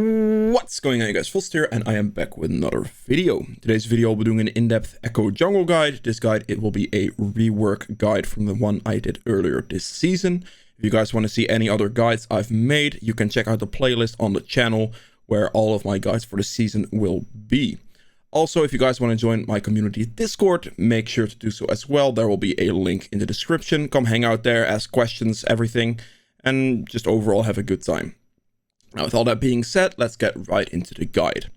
What's going on, you guys? Fulst here, and I am back with another video. Today's video I'll be doing an in-depth Ekko Jungle guide. This guide, it will be a rework guide from the one I did earlier this season. If you guys want to see any other guides I've made, you can check out the playlist on the channel where all of my guides for the season will be. Also, if you guys want to join my community Discord, make sure to do so as well. There will be a link in the description. Come hang out there, ask questions, everything, and just overall have a good time. Now, with all that being said, let's get right into the guide.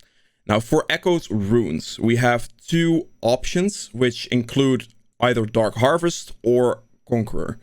Now, for Ekko's runes, we have two options, which include either Dark Harvest or Conqueror.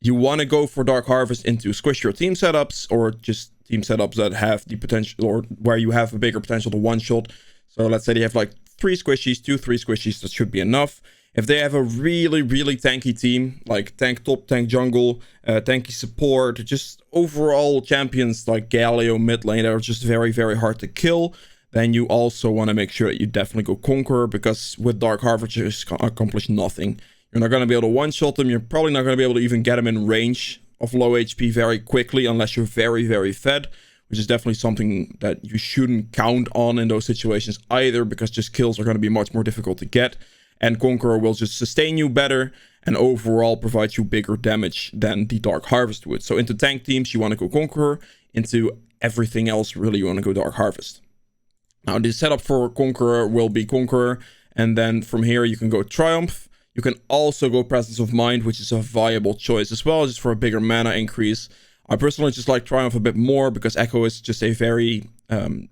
You want to go for Dark Harvest into squish your team setups, or just team setups that have the potential, or where you have a bigger potential to one-shot. So let's say they have like 3 squishies, 2-3 squishies, that should be enough. If they have a really tanky team, like tank top, tank jungle, tanky support, just overall champions like Galio mid lane that are just very hard to kill, then you also want to make sure that you definitely go Conqueror, because with Dark Harvest you just accomplish nothing. You're not going to be able to one-shot them, you're probably not going to be able to even get them in range of low HP very quickly unless you're very fed, which is definitely something that you shouldn't count on in those situations either, because just kills are going to be much more difficult to get. And Conqueror will just sustain you better and overall provide you bigger damage than the Dark Harvest would. So into tank teams, you want to go Conqueror. Into everything else, really, you want to go Dark Harvest. Now, the setup for Conqueror will be Conqueror. And then from here, you can go Triumph. You can also go Presence of Mind, which is a viable choice as well, just for a bigger mana increase. I personally just like Triumph a bit more because Ekko is just a very,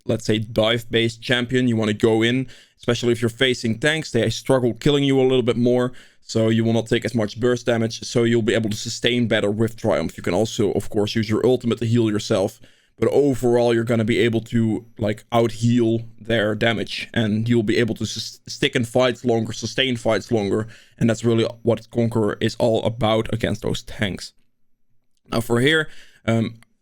let's say, dive-based champion. You want to go in, especially if you're facing tanks. They struggle killing you a little bit more, so you will not take as much burst damage, so you'll be able to sustain better with Triumph. You can also, of course, use your ultimate to heal yourself, but overall, you're going to be able to, like, out-heal their damage, and you'll be able to stick in fights longer, sustain fights longer, and that's really what Conqueror is all about against those tanks. Now for here,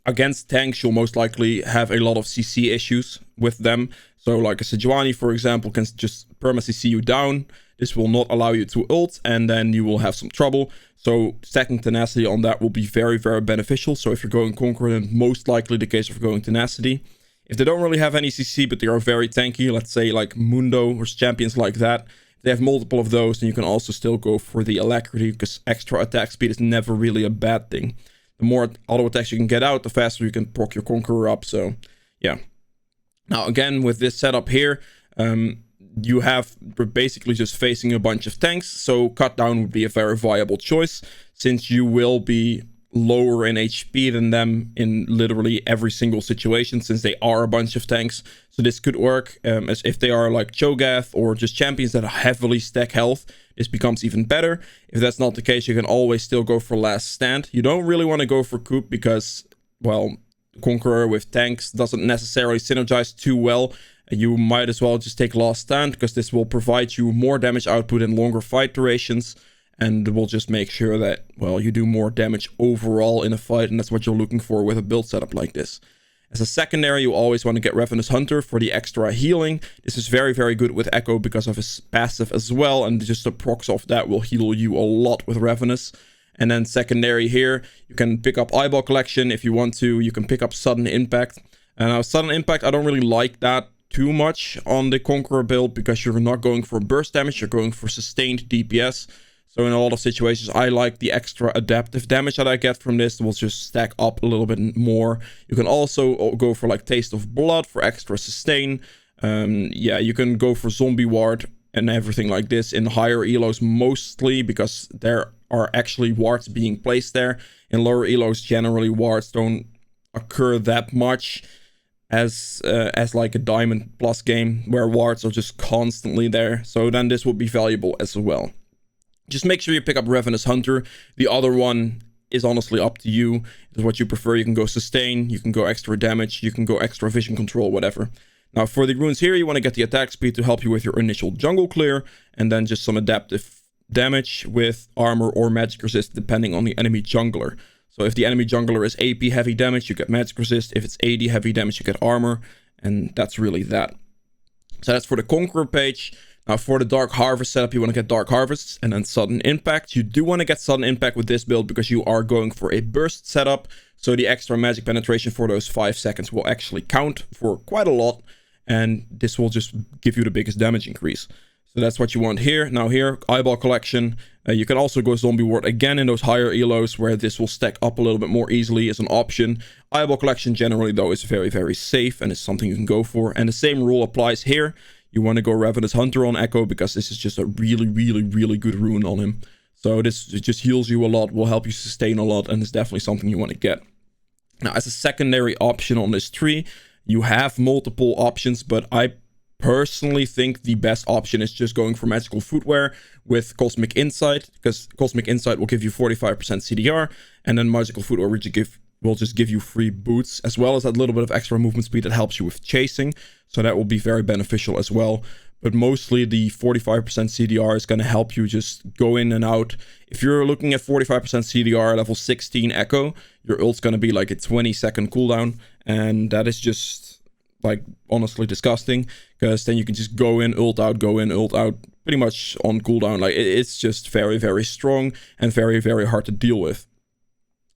against tanks, you'll most likely have a lot of CC issues with them. So like a Sejuani, for example, can just perma-CC you down. This will not allow you to ult, and then you will have some trouble. So stacking Tenacity on that will be very beneficial. So if you're going Conqueror, then most likely the case of going Tenacity. If they don't really have any CC, but they are very tanky, let's say like Mundo or champions like that, if they have multiple of those, then you can also still go for the Alacrity, because extra attack speed is never really a bad thing. The more auto attacks you can get out, the faster you can proc your Conqueror up. So, yeah. Now, again, with this setup here, we're basically just facing a bunch of tanks. So, cut down would be a very viable choice, since you will be lower in HP than them in literally every single situation, since they are a bunch of tanks. So, this could work as if they are like Cho'Gath or just champions that heavily stack health. This becomes even better. If that's not the case, you can always still go for Last Stand. You don't really want to go for Coup because, well, Conqueror with tanks doesn't necessarily synergize too well. You might as well just take Last Stand, because this will provide you more damage output and longer fight durations, and will just make sure that, well, you do more damage overall in a fight, and that's what you're looking for with a build setup like this. As a secondary, you always want to get Ravenous Hunter for the extra healing. This is very good with Ekko because of his passive as well, and just the procs of that will heal you a lot with Ravenous. And then secondary here, you can pick up Eyeball Collection if you want to. You can pick up Sudden Impact. And now Sudden Impact, I don't really like that too much on the Conqueror build, because you're not going for burst damage, you're going for sustained DPS. So in a lot of situations, I like the extra adaptive damage that I get from this. It will just stack up a little bit more. You can also go for like Taste of Blood for extra sustain. Yeah, you can go for Zombie Ward and everything like this in higher elos mostly, because there are actually wards being placed there. In lower elos, generally wards don't occur that much as like a Diamond Plus game, where wards are just constantly there. So then this would be valuable as well. Just make sure you pick up Ravenous Hunter. The other one is honestly up to you. It's what you prefer. You can go Sustain, you can go extra damage, you can go extra vision control, whatever. Now for the runes here, you want to get the attack speed to help you with your initial jungle clear, and then just some adaptive damage with armor or magic resist depending on the enemy jungler. So if the enemy jungler is AP heavy damage, you get magic resist. If it's AD heavy damage, you get armor, and that's really that. So that's for the Conqueror page. Now for the Dark Harvest setup, you want to get Dark Harvests and then Sudden Impact. You do want to get Sudden Impact with this build because you are going for a burst setup. So the extra magic penetration for those 5 seconds will actually count for quite a lot. And this will just give you the biggest damage increase. So that's what you want here. Now here, Eyeball Collection. You can also go Zombie Ward again in those higher elos where this will stack up a little bit more easily as an option. Eyeball Collection generally though is very, very safe and is something you can go for. And the same rule applies here. You want to go Ravenous Hunter on Ekko because this is just a really, really, really good rune on him. So this just heals you a lot, will help you sustain a lot, and is definitely something you want to get. Now as a secondary option on this tree, you have multiple options, but I personally think the best option is just going for Magical Footwear with Cosmic Insight, because Cosmic Insight will give you 45% CDR, and then Magical Footwear will just give you free boots, as well as that little bit of extra movement speed that helps you with chasing, so that will be very beneficial as well. But mostly the 45% CDR is going to help you just go in and out. If you're looking at 45% CDR level 16 Ekko, your ult's going to be like a 20-second cooldown, and that is just like honestly disgusting, because then you can just go in, ult out, go in, ult out, pretty much on cooldown. Like it's just very, very strong and very, very hard to deal with.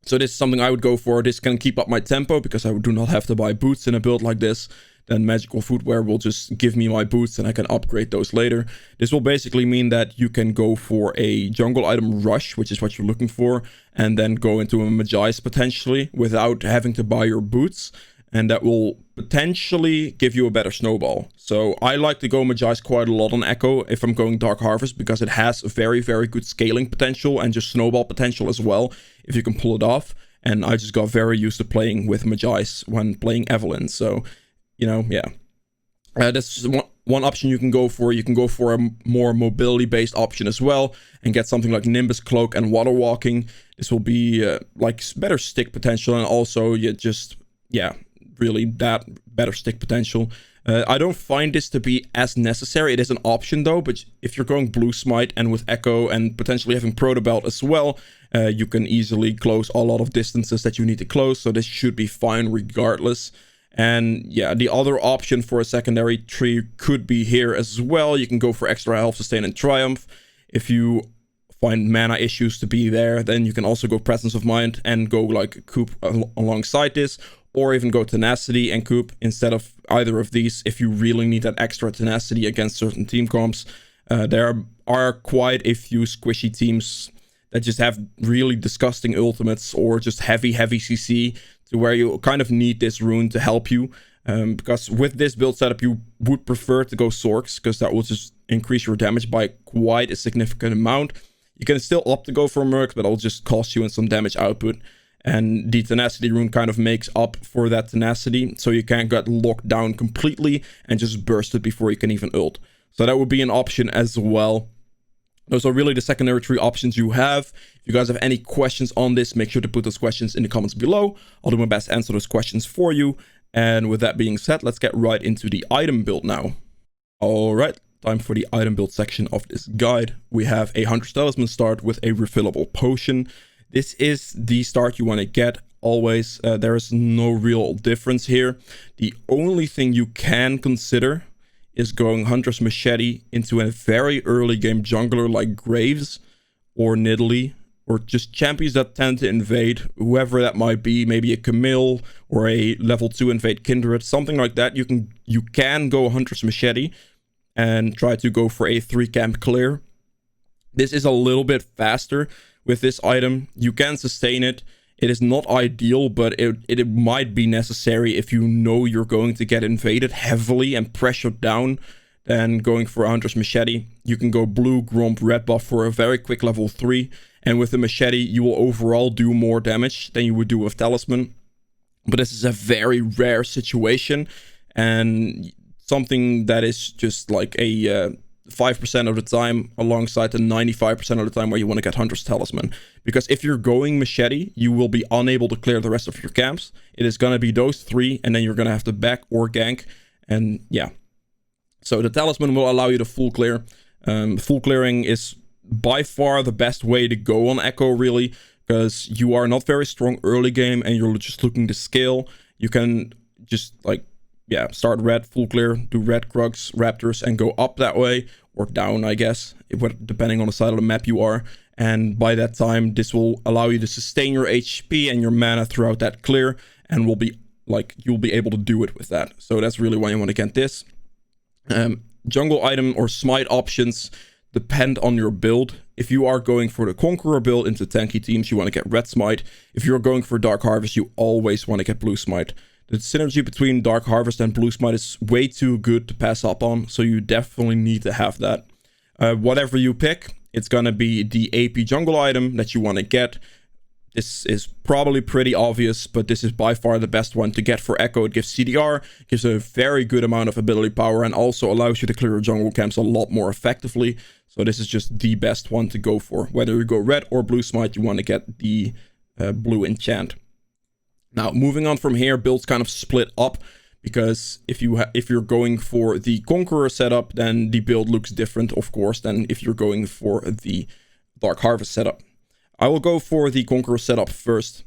So this is something I would go for. This can keep up my tempo because I do not have to buy boots in a build like this. Then Magical Footwear will just give me my boots and I can upgrade those later. This will basically mean that you can go for a jungle item rush, which is what you're looking for, and then go into a Magi's potentially without having to buy your boots. And that will potentially give you a better snowball. So I like to go Magi's quite a lot on Ekko if I'm going Dark Harvest, because it has a very, very good scaling potential and just snowball potential as well, if you can pull it off. And I just got very used to playing with Magi's when playing Evelyn. So, you know, yeah. That's one option you can go for. You can go for a more mobility-based option as well and get something like Nimbus Cloak and Water Walking. This will be like better stick potential, and also really that better stick potential. I don't find this to be as necessary. It is an option though, but if you're going Blue Smite and with Ekko and potentially having Proto Belt as well, you can easily close a lot of distances that you need to close, so this should be fine regardless. And yeah, the other option for a secondary tree could be here as well. You can go for extra health, sustain, and triumph. If you find mana issues to be there, then you can also go Presence of Mind and go like Coop alongside this, or even go Tenacity and Coop instead of either of these if you really need that extra tenacity against certain team comps. There are quite a few squishy teams that just have really disgusting ultimates or just heavy CC, to where you kind of need this rune to help you. Because with this build setup, you would prefer to go Sorks, because that will just increase your damage by quite a significant amount. You can still opt to go for Merc, but it'll just cost you in some damage output. And the Tenacity rune kind of makes up for that tenacity, so you can't get locked down completely and just burst it before you can even ult. So that would be an option as well. Those are really the secondary tree options you have. If you guys have any questions on this, make sure to put those questions in the comments below. I'll do my best to answer those questions for you. And with that being said, let's get right into the item build now. Alright, time for the item build section of this guide. We have a Hunter's Talisman start with a refillable potion. This is the start you want to get always. There is no real difference here. The only thing you can consider is going Hunter's Machete into a very early game jungler like Graves or Nidalee, or just champions that tend to invade, whoever that might be, maybe a Camille or a level 2 invade Kindred, something like that. You can go Hunter's Machete and try to go for a 3 camp clear. This is a little bit faster with this item. You can sustain it. It is not ideal, but it might be necessary if you know you're going to get invaded heavily and pressured down. Then going for a Hunter's Machete, you can go blue, Gromp, red buff for a very quick level 3. And with the Machete, you will overall do more damage than you would do with Talisman. But this is a very rare situation, and something that is just like a 5% of the time alongside the 95% of the time where you want to get Hunter's Talisman. Because if you're going Machete, you will be unable to clear the rest of your camps. It is going to be those 3, and then you're going to have to back or gank. And yeah. So the Talisman will allow you to full clear. Full clearing is by far the best way to go on Ekko, really. Because you are not very strong early game and you're just looking to scale. You can just like yeah, start red, full clear, do red, Krugs, Raptors, and go up that way, or down, I guess, depending on the side of the map you are. And by that time, this will allow you to sustain your HP and your mana throughout that clear, and will be like, you'll be able to do it with that. So that's really why you want to get this. Jungle item or smite options depend on your build. If you are going for the Conqueror build into tanky teams, you want to get red smite. If you're going for Dark Harvest, you always want to get blue smite. The synergy between Dark Harvest and blue smite is way too good to pass up on, so you definitely need to have that. Whatever you pick, it's gonna be the AP jungle item that you want to get. This is probably pretty obvious, but this is by far the best one to get for Ekko. It gives CDR, gives a very good amount of ability power, and also allows you to clear your jungle camps a lot more effectively. So this is just the best one to go for. Whether you go red or blue smite, you want to get the blue enchant. Now, moving on from here, builds kind of split up, because if you're going for the Conqueror setup, then the build looks different, of course, than if you're going for the Dark Harvest setup. I will go for the Conqueror setup first,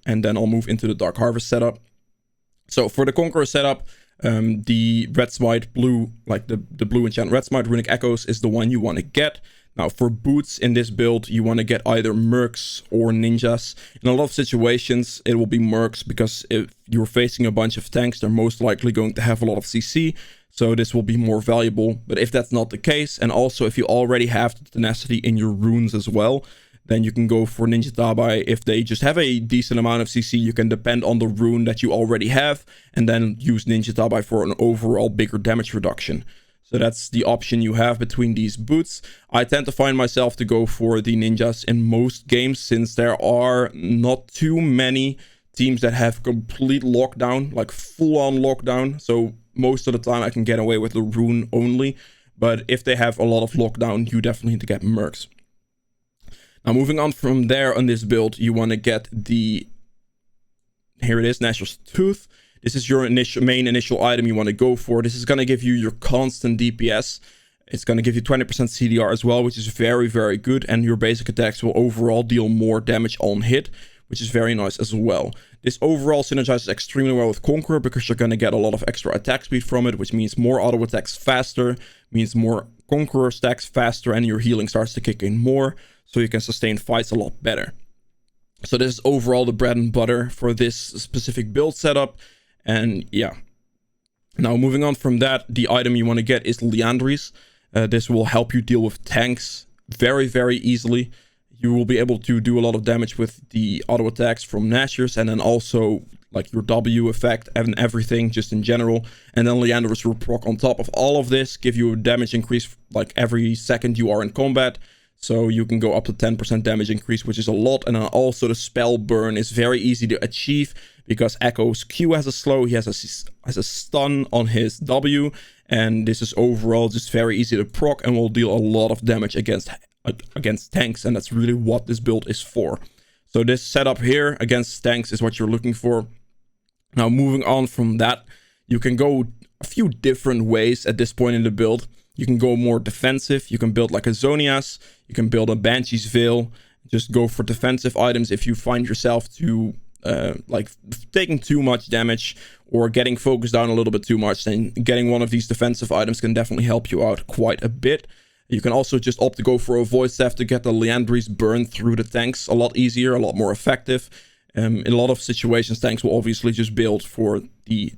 and then I'll move into the Dark Harvest setup. So for the Conqueror setup, the red smite blue, like the blue enchant red smite runic echoes is the one you want to get. Now for boots in this build, you want to get either mercs or ninjas. In a lot of situations, it will be mercs, because if you're facing a bunch of tanks, they're most likely going to have a lot of CC. So this will be more valuable. But if that's not the case, and also if you already have the tenacity in your runes as well, then you can go for Ninja Tabai. If they just have a decent amount of CC, you can depend on the rune that you already have, and then use Ninja Tabai for an overall bigger damage reduction. So that's the option you have between these boots. I tend to find myself to go for the ninjas in most games, since there are not too many teams that have complete lockdown, like full-on lockdown. So most of the time I can get away with the rune only. But if they have a lot of lockdown, you definitely need to get mercs. Now moving on from there on this build, you want to get the... Here it is, Nashor's Tooth. This is your main initial item you want to go for. This is going to give you your constant DPS. It's going to give you 20% CDR as well, which is very, very good. And your basic attacks will overall deal more damage on hit, which is very nice as well. This overall synergizes extremely well with Conqueror, because you're going to get a lot of extra attack speed from it, which means more auto attacks faster, means more Conqueror stacks faster, and your healing starts to kick in more, so you can sustain fights a lot better. So this is overall the bread and butter for this specific build setup. And yeah, now moving on from that, the item you want to get is Liandry's. This will help you deal with tanks very, very easily. You will be able to do a lot of damage with the auto attacks from Nashers, and then also like your W effect and everything just in general. And then Liandry's will proc on top of all of this, give you a damage increase like every second you are in combat. So you can go up to 10% damage increase, which is a lot. And then also the spell burn is very easy to achieve, because Ekko's Q has a slow, he has a stun on his W, and this is overall just very easy to proc and will deal a lot of damage against tanks, and that's really what this build is for. So this setup here against tanks is what you're looking for. Now moving on from that, you can go a few different ways at this point in the build. You can go more defensive, you can build like a Zonias, you can build a Banshee's Veil, just go for defensive items if you find yourself to like taking too much damage or getting focused down a little bit too much, then getting one of these defensive items can definitely help you out quite a bit. You can also just opt to go for a Void Staff to get the Liandry's burn through the tanks a lot easier, a lot more effective. In a lot of situations, tanks will obviously just build for the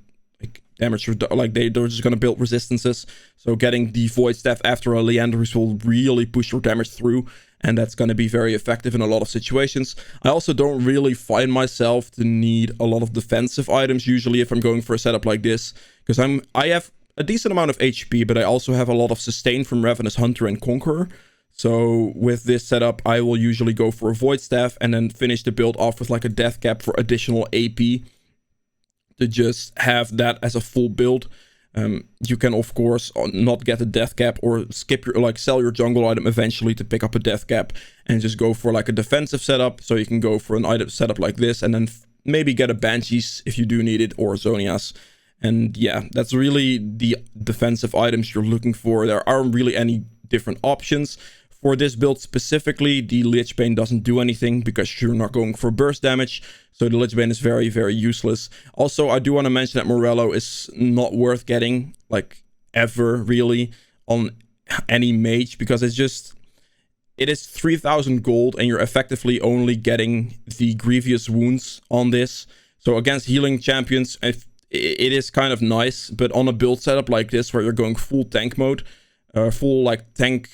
damage, like they're just going to build resistances. So getting the Void Staff after a Liandry's will really push your damage through, and that's going to be very effective in a lot of situations. I also don't really find myself to need a lot of defensive items usually if I'm going for a setup like this, because I have a decent amount of HP, but I also have a lot of sustain from Ravenous Hunter and Conqueror. So with this setup, I will usually go for a Void Staff and then finish the build off with like a Death Cap for additional AP to just have that as a full build. You can of course not get a Death Cap or skip your, like sell your jungle item eventually to pick up a Death Cap and just go for like a defensive setup. So you can go for an item setup like this and then maybe get a Banshees if you do need it, or Zonias. And yeah, that's really the defensive items you're looking for. There aren't really any different options. For this build specifically, the Lich Bane doesn't do anything because you're not going for burst damage. So the Lich Bane is very, very useless. Also, I do want to mention that Morello is not worth getting, like, ever, really, on any mage. Because it's just... It is 3,000 gold and you're effectively only getting the grievous wounds on this. So against healing champions, it is kind of nice. But on a build setup like this, where you're going full tank mode... full like tank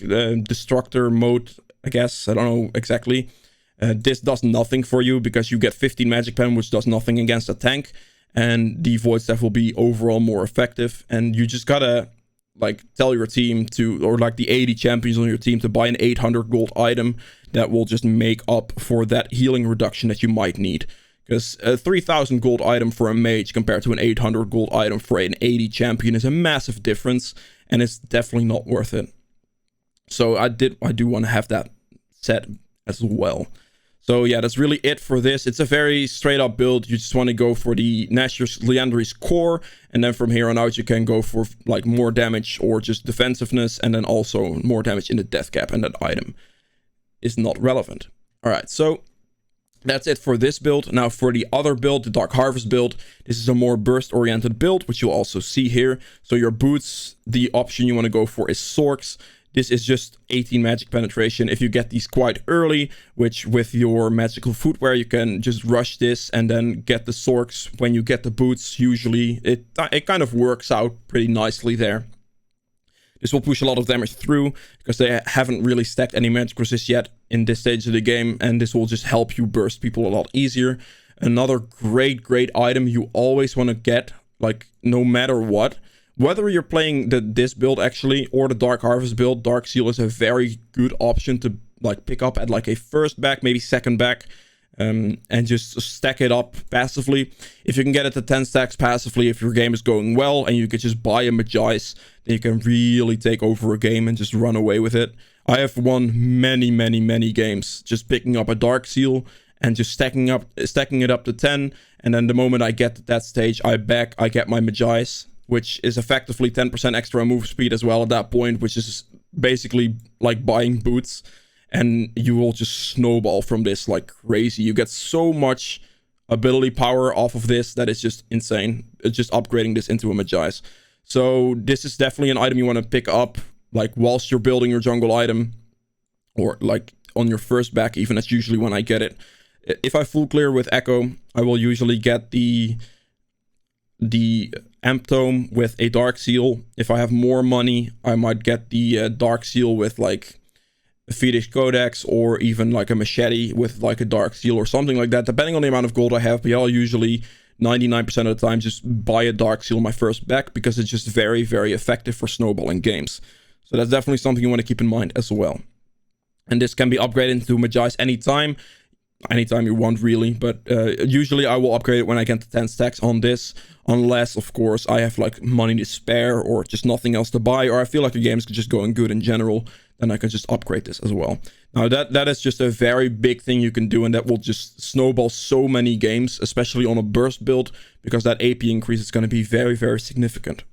destructor mode, I guess. I don't know exactly. This does nothing for you because you get 15 magic pen, which does nothing against a tank. And the void staff will be overall more effective. And you just gotta like tell your team to, or like the 80 champions on your team, to buy an 800 gold item that will just make up for that healing reduction that you might need. Because a 3,000 gold item for a mage compared to an 800 gold item for an 80 champion is a massive difference. And it's definitely not worth it. So I do want to have that set as well. So yeah, that's really it for this. It's a very straight up build. You just want to go for the Nashor's Liandry's core. And then from here on out, you can go for like more damage or just defensiveness. And then also more damage in the death cap. And that item is not relevant. All right, so that's it for this build. Now for the other build, the Dark Harvest build, this is a more burst-oriented build, which you'll also see here. So your boots, the option you want to go for is Sorks. This is just 18 magic penetration. If you get these quite early, which with your magical footwear, you can just rush this and then get the Sorks when you get the boots. Usually it kind of works out pretty nicely there. This will push a lot of damage through because they haven't really stacked any magic resist yet in this stage of the game. And this will just help you burst people a lot easier. Another great item you always want to get, like no matter what. Whether you're playing this build actually or the Dark Harvest build, Dark Seal is a very good option to like pick up at like a first back, maybe second back. And just stack it up passively. If you can get it to 10 stacks passively, if your game is going well and you could just buy a Magi's, then you can really take over a game and just run away with it. I have won many games just picking up a Dark Seal and just stacking it up to 10. And then the moment I get to that stage, I get my Magi's, which is effectively 10% extra move speed as well at that point, which is basically like buying boots. And you will just snowball from this like crazy. You get so much ability power off of this that is just insane. It's just upgrading this into a Magi's. So this is definitely an item you want to pick up like whilst you're building your jungle item. Or like on your first back, even. That's usually when I get it. If I full clear with Ekko, I will usually get the Amp Tome with a Dark Seal. If I have more money, I might get the Dark Seal with like a Fetish Codex, or even like a machete with like a Dark Seal or something like that, depending on the amount of gold I have. But I'll usually 99% of the time just buy a Dark Seal my first back because it's just very effective for snowballing games. So that's definitely something you want to keep in mind as well. And this can be upgraded into Magi's anytime you want, really. But usually I will upgrade it when I get to 10 stacks on this, unless of course I have like money to spare or just nothing else to buy, or I feel like the game is just going good in general. Then I can just upgrade this as well. Now that is just a very big thing you can do, and that will just snowball so many games, especially on a burst build, because that AP increase is going to be very significant.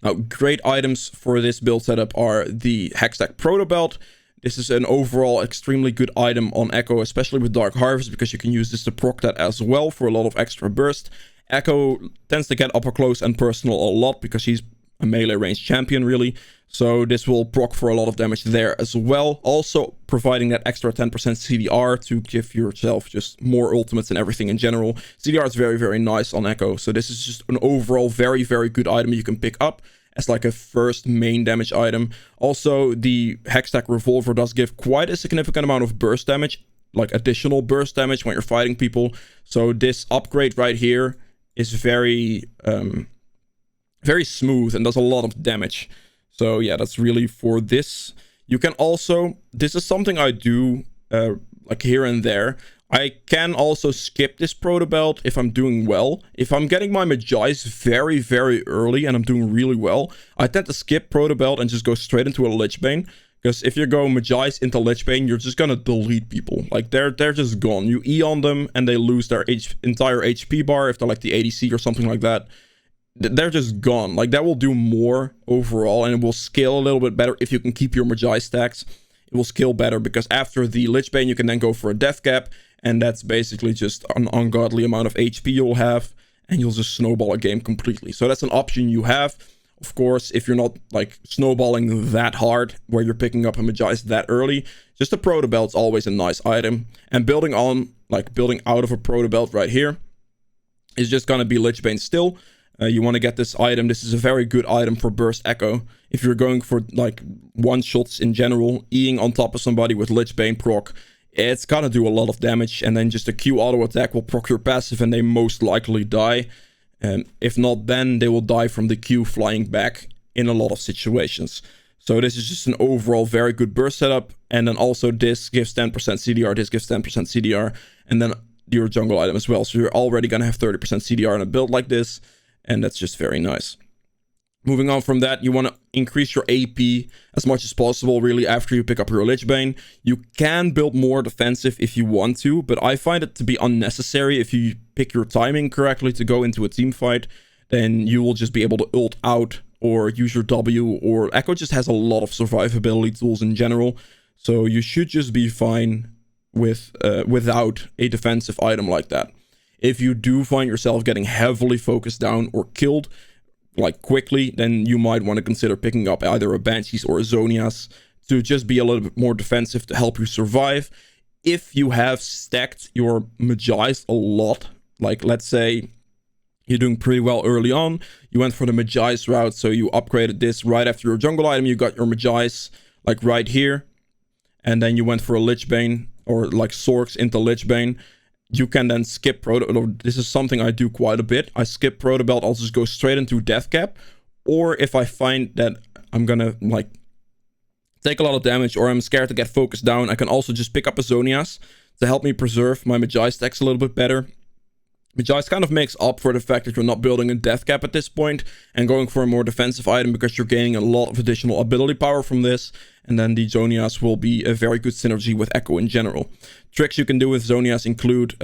Now, great items for this build setup are the Hextech Proto Belt. This is an overall extremely good item on Ekko, especially with Dark Harvest, because you can use this to proc that as well for a lot of extra burst. Ekko tends to get upper close and personal a lot because he's a melee range champion, really. So this will proc for a lot of damage there as well. Also providing that extra 10% CDR to give yourself just more ultimates and everything in general. CDR is very nice on Ekko. So this is just an overall very good item you can pick up as like a first main damage item. Also, the Hextech Revolver does give quite a significant amount of burst damage, like additional burst damage when you're fighting people. So this upgrade right here is very smooth and does a lot of damage. So yeah, that's really for this. You can also, this is something I do like here and there. I can also skip this Proto Belt if I'm doing well. If I'm getting my Magi's very early and I'm doing really well, I tend to skip Proto Belt and just go straight into a Lich Bane. Because if you go Magi's into Lich Bane, you're just gonna delete people. Like they're just gone. You E on them and they lose their entire HP bar if they're like the ADC or something like that. they're just gone. Like, that will do more overall, and it will scale a little bit better if you can keep your Magi stacks. It will scale better because after the Lich Bane, you can then go for a Death Cap, and that's basically just an ungodly amount of HP you'll have, and you'll just snowball a game completely. So that's an option you have. Of course, if you're not like snowballing that hard, where you're picking up a Magi's that early, just a Proto Belt's always a nice item. And building out of a Proto Belt right here is just gonna be Lich Bane still. You want to get this item. This is a very good item for Burst Echo. If you're going for like one-shots in general, Eing on top of somebody with Lich Bane proc, it's gonna do a lot of damage. And then just a Q auto attack will proc your passive and they most likely die. If not, then they will die from the Q flying back in a lot of situations. So this is just an overall very good burst setup. And then also this gives 10% CDR, this gives 10% CDR, and then your jungle item as well. So you're already gonna have 30% CDR in a build like this. And that's just very nice. Moving on from that, you want to increase your AP as much as possible, really, after you pick up your Lich Bane. You can build more defensive if you want to, but I find it to be unnecessary. If you pick your timing correctly to go into a team fight, then you will just be able to ult out or use your W, or Ekko just has a lot of survivability tools in general. So you should just be fine with without a defensive item like that. If you do find yourself getting heavily focused down or killed, like quickly, then you might want to consider picking up either a Banshees or a Zonias to just be a little bit more defensive to help you survive. If you have stacked your Magi's a lot, like let's say you're doing pretty well early on, you went for the Magi's route, so you upgraded this right after your jungle item, you got your Magi's like right here, and then you went for a Lich Bane or like Sorks into Lich Bane. You can then skip Proto. This is something I do quite a bit. I skip Proto Belt. I'll just go straight into Death Cap. Or if I find that I'm gonna like take a lot of damage, or I'm scared to get focused down, I can also just pick up a Zonias to help me preserve my Magi stacks a little bit better. Magi's kind of makes up for the fact that you're not building a Death Cap at this point and going for a more defensive item, because you're gaining a lot of additional ability power from this. And then the Zonias will be a very good synergy with Ekko in general. Tricks you can do with Zonias include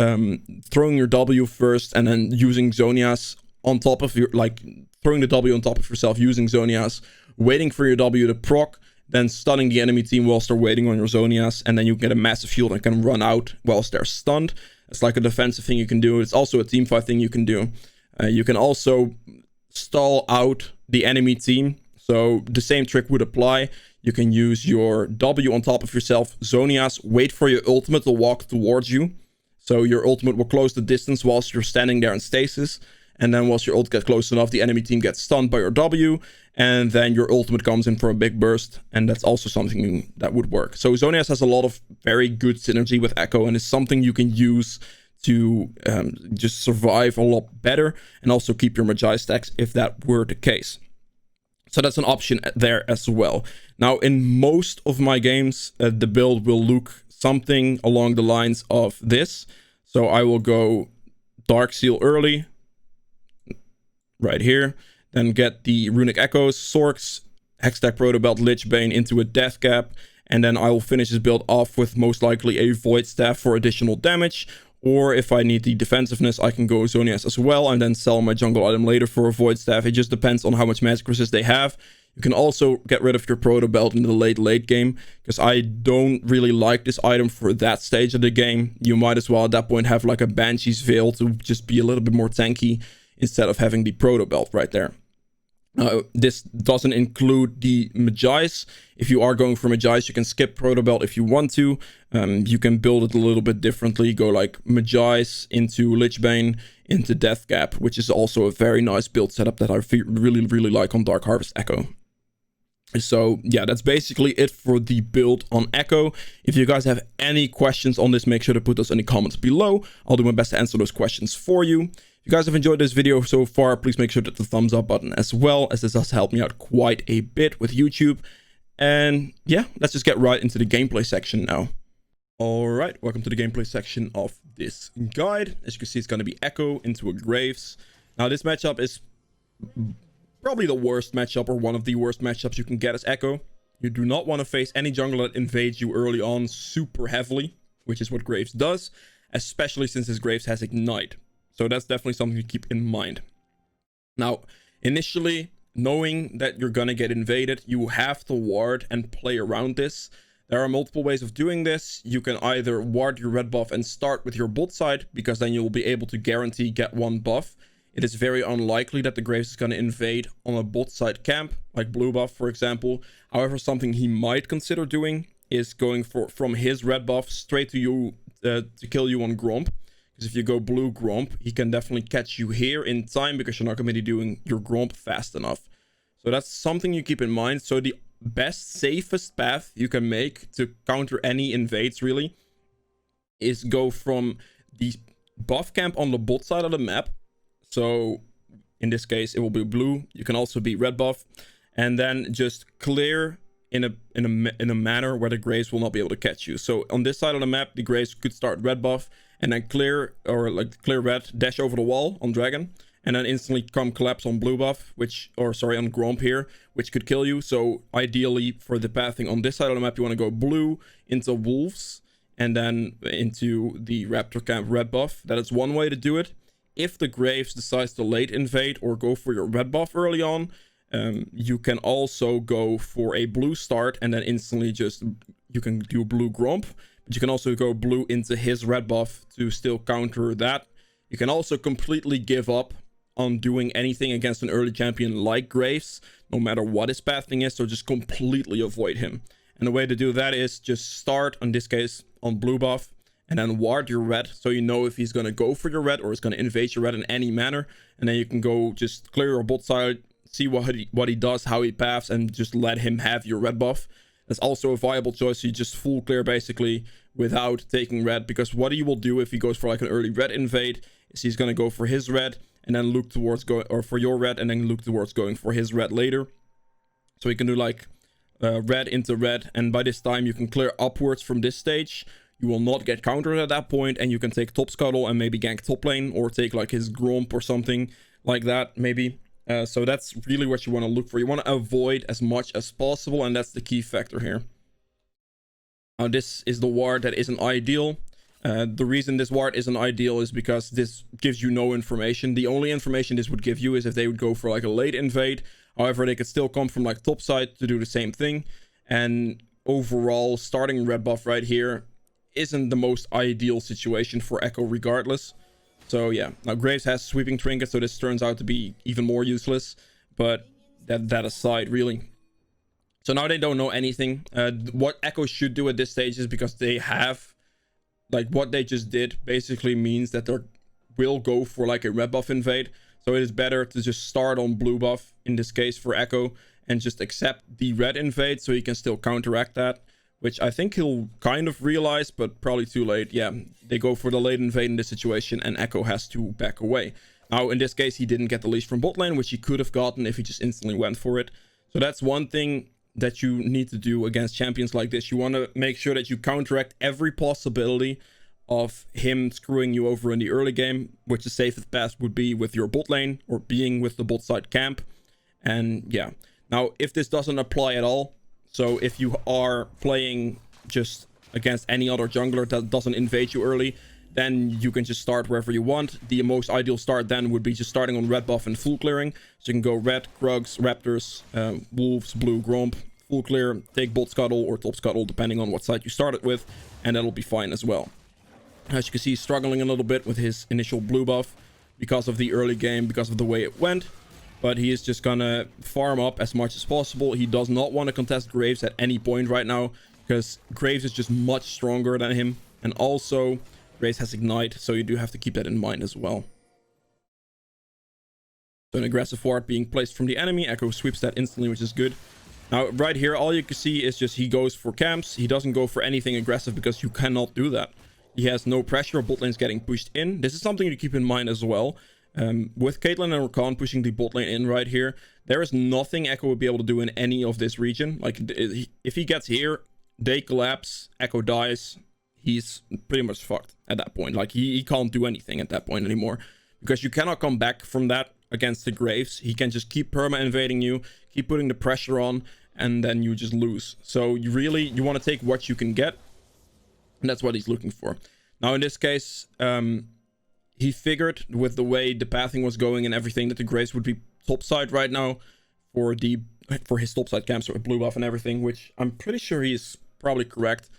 throwing your W first and then using Zonias on top of your, like throwing the W on top of yourself using Zonias, waiting for your W to proc, then stunning the enemy team whilst they're waiting on your Zonias, and then you get a massive shield and can run out whilst they're stunned. It's like a defensive thing you can do. It's also a teamfight thing you can do. You can also stall out the enemy team. So the same trick would apply. You can use your W on top of yourself, Zonias, wait for your ultimate to walk towards you. So your ultimate will close the distance whilst you're standing there in stasis. And then once your ult gets close enough, the enemy team gets stunned by your W. And then your ultimate comes in for a big burst. And that's also something that would work. So Zonias has a lot of very good synergy with Ekko, and is something you can use to just survive a lot better. And also keep your Magi stacks if that were the case. So that's an option there as well. Now, in most of my games, the build will look something along the lines of this. So I will go Dark Seal early, right here. Then get the Runic Echoes, Sorks, Hextech Proto Belt, Lich Bane into a Death Cap. And then I will finish this build off with most likely a Void Staff for additional damage. Or if I need the defensiveness, I can go Zonias as well and then sell my jungle item later for a Void Staff. It just depends on how much magic resist they have. You can also get rid of your Proto Belt in the late game, because I don't really like this item for that stage of the game. You might as well at that point have like a Banshee's Veil to just be a little bit more tanky instead of having the Proto Belt right there. This doesn't include the Magi's. If you are going for Magi's, you can skip Proto Belt if you want to. You can build it a little bit differently. Go like Magi's into Lich Bane into Death Cap, which is also a very nice build setup that I really like on Dark Harvest Ekko. So yeah, that's basically it for the build on Ekko. If you guys have any questions on this, make sure to put those in the comments below. I'll do my best to answer those questions for you. If you guys have enjoyed this video so far, please make sure to hit the thumbs up button as well, as this does help me out quite a bit with YouTube. And yeah, let's just get right into the gameplay section now. Alright, welcome to the gameplay section of this guide. As you can see, it's going to be Ekko into a Graves. Now this matchup is probably the worst matchup, or one of the worst matchups you can get as Ekko. You do not want to face any jungler that invades you early on super heavily, which is what Graves does, especially since his Graves has Ignite. So that's definitely something to keep in mind. Now, initially, knowing that you're gonna get invaded, you have to ward and play around this. There are multiple ways of doing this. You can either ward your red buff and start with your bot side, because then you'll be able to guarantee get one buff. It is very unlikely that the Graves is going to invade on a bot side camp, like blue buff, for example. However, something he might consider doing is going from his red buff straight to you to kill you on Gromp. Because if you go blue Gromp, he can definitely catch you here in time, because you're not going to be doing your Gromp fast enough. So that's something you keep in mind. So the best, safest path you can make to counter any invades, really, is go from the buff camp on the bot side of the map. So in this case, it will be blue. You can also be red buff, and then just clear in a manner where the Graves will not be able to catch you. So on this side of the map, the Graves could start red buff and then clear, or like clear red, dash over the wall on Dragon, and then instantly come collapse on blue buff, on Gromp here, which could kill you. So ideally for the pathing on this side of the map, you want to go blue into wolves and then into the Raptor camp red buff. That is one way to do it. If the Graves decides to late invade or go for your red buff early on, you can also go for a blue start and then instantly you can do blue Gromp. But you can also go blue into his red buff to still counter that. You can also completely give up on doing anything against an early champion like Graves, no matter what his pathing is, so just completely avoid him. And the way to do that is just start, in this case, on blue buff, and then ward your red, so you know if he's going to go for your red or is going to invade your red in any manner. And then you can go just clear your bot side, see what he does, how he paths, and just let him have your red buff. That's also a viable choice. You just full clear basically without taking red, because what he will do if he goes for like an early red invade is he's going to go for his red and then look towards for your red, and then look towards going for his red later. So you can do like red into red, and by this time you can clear upwards from this stage. You will not get countered at that point, and you can take top scuttle and maybe gank top lane, or take like his Gromp or something like that, maybe. So that's really what you want to look for. You want to avoid as much as possible, and that's the key factor here. Now, this is the ward that isn't ideal. The reason this ward isn't ideal is because this gives you no information. The only information this would give you is if they would go for like a late invade. However, they could still come from like top side to do the same thing. And overall, starting red buff right here isn't the most ideal situation for Ekko regardless. So yeah, now Graves has sweeping trinket, so this turns out to be even more useless. But that aside, really. So now they don't know anything. What Ekko should do at this stage is, because they have, like, what they just did basically means that they will go for like a red buff invade. So it is better to just start on blue buff in this case for Ekko and just accept the red invade, so he can still counteract that, which I think he'll kind of realize, but probably too late. Yeah, they go for the late invade in this situation, and Ekko has to back away. Now, in this case, he didn't get the leash from bot lane, which he could have gotten if he just instantly went for it. So that's one thing that you need to do against champions like this. You want to make sure that you counteract every possibility of him screwing you over in the early game, which the safest path would be with your bot lane or being with the bot side camp. And yeah, now if this doesn't apply at all, so if you are playing just against any other jungler that doesn't invade you early, then you can just start wherever you want. The most ideal start then would be just starting on red buff and full clearing. So you can go red, Krugs, Raptors, Wolves, blue, Gromp, full clear, take bot scuttle or top scuttle, depending on what side you started with, and that'll be fine as well. As you can see, he's struggling a little bit with his initial blue buff because of the early game, because of the way it went. But he is just gonna farm up as much as possible. He does not want to contest Graves at any point right now, because Graves is just much stronger than him. And also, Graves has Ignite, so you do have to keep that in mind as well. So an aggressive ward being placed from the enemy. Ekko sweeps that instantly, which is good. Now, right here, all you can see is just he goes for camps. He doesn't go for anything aggressive because you cannot do that. He has no pressure. Bot lane's getting pushed in. This is something to keep in mind as well. With Caitlyn and Rakan pushing the bot lane in right here, there is nothing Ekko would be able to do in any of this region. Like, if he gets here, they collapse, Ekko dies, he's pretty much fucked at that point. Like, he can't do anything at that point anymore, because you cannot come back from that against the Graves. He can just keep perma invading you, keep putting the pressure on, and then you just lose. So you want to take what you can get, and that's what he's looking for. Now in this case, he figured with the way the pathing was going and everything that the Graves would be topside right now for his topside camps with blue buff and everything, which I'm pretty sure he's probably correct.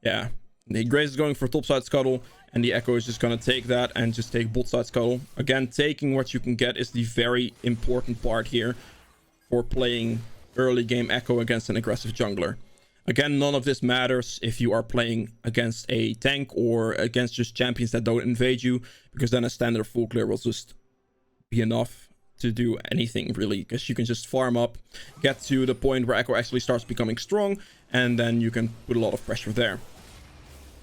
Yeah, the Graves is going for topside scuttle, and the Ekko is just gonna take that and just take botside scuttle. Again, taking what you can get is the very important part here for playing early game Ekko against an aggressive jungler. Again, none of this matters if you are playing against a tank or against just champions that don't invade you, because then a standard full clear will just be enough to do anything really, because you can just farm up, get to the point where Ekko actually starts becoming strong, and then you can put a lot of pressure there.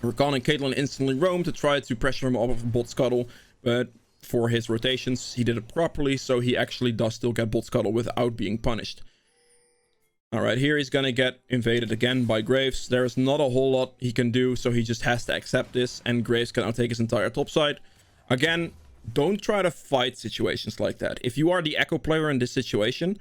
Rakan and Caitlyn instantly roam to try to pressure him off of bot scuttle, but for his rotations he did it properly, so he actually does still get bot scuttle without being punished. Alright, here he's gonna get invaded again by Graves. There is not a whole lot he can do, so he just has to accept this, and Graves can now take his entire top side. Again, don't try to fight situations like that. If you are the Ekko player in this situation,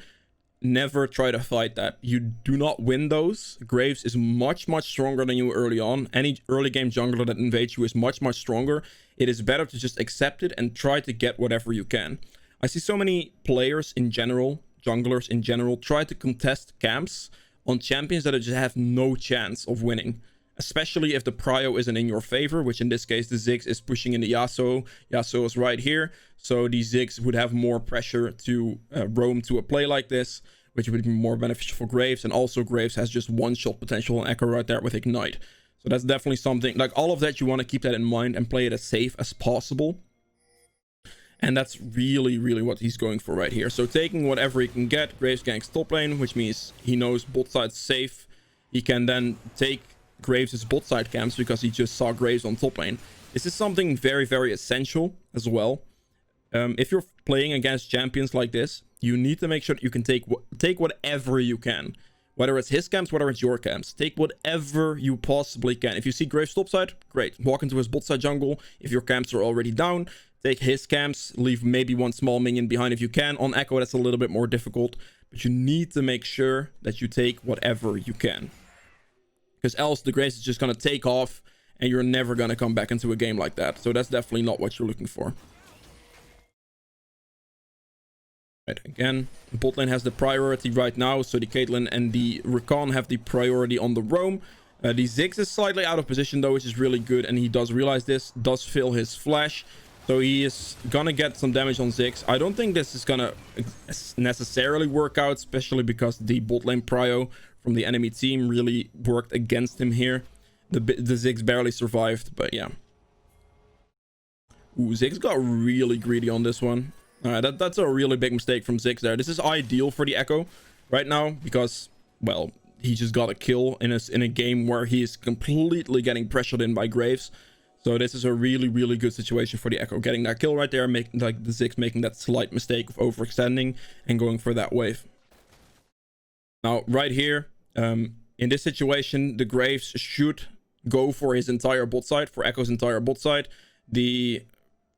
never try to fight that. You do not win those. Graves is much stronger than you early on. Any early game jungler that invades you is much stronger. It is better to just accept it and try to get whatever you can. I see so many players in general, junglers in general, try to contest camps on champions that just have no chance of winning, especially if the BRIO isn't in your favor, which in this case the Ziggs is pushing in the Yasuo. Yasuo is right here, so the Ziggs would have more pressure to roam to a play like this, which would be more beneficial for Graves. And also Graves has just one shot potential on Ekko right there with Ignite, so that's definitely something, like all of that, you want to keep that in mind and play it as safe as possible. And that's really what he's going for right here. So taking whatever he can get, Graves ganks top lane, which means he knows bot side's safe. He can then take Graves' bot side camps because he just saw Graves on top lane. This is something very essential as well. If you're playing against champions like this, you need to make sure that you can take whatever you can. Whether it's his camps, whether it's your camps. Take whatever you possibly can. If you see Graves topside, great. Walk into his bot side jungle. If your camps are already down, take his camps. Leave maybe one small minion behind if you can. On Ekko, that's a little bit more difficult. But you need to make sure that you take whatever you can, because else the Graves is just going to take off and you're never going to come back into a game like that. So that's definitely not what you're looking for. Right, again, bot lane has the priority right now, so the Caitlyn and the Rakan have the priority on the roam. The Ziggs is slightly out of position though, which is really good, and he does realize this, does fill his flash, so he is gonna get some damage on Ziggs. I don't think this is gonna necessarily work out, especially because the bot lane prio from the enemy team really worked against him here. The Ziggs barely survived, but yeah. Ooh, Ziggs got really greedy on this one. Alright, that's a really big mistake from Ziggs there. This is ideal for the Ekko right now because, well, he just got a kill in a game where he is completely getting pressured in by Graves. So this is a really good situation for the Ekko, getting that kill right there, making like the Ziggs making that slight mistake of overextending and going for that wave. Now, right here, in this situation, the Graves should go for his entire bot side, for Ekko's entire bot side.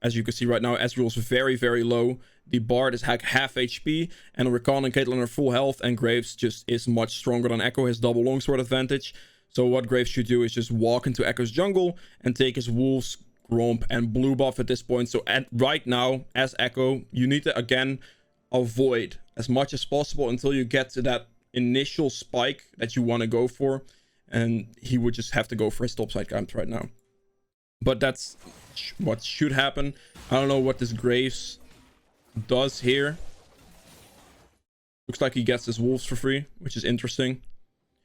As you can see right now, Ezreal's very low. The Bard is half HP, and Rakan and Caitlyn are full health, and Graves just is much stronger than Ekko, his double longsword advantage. So what Graves should do is just walk into Ekko's jungle and take his Wolves, Gromp, and blue buff at this point. So right now, as Ekko, you need to, again, avoid as much as possible until you get to that initial spike that you want to go for. And he would just have to go for his topside camp right now. But that's what should happen. I don't know what this Graves does here. Looks like he gets his Wolves for free, which is interesting.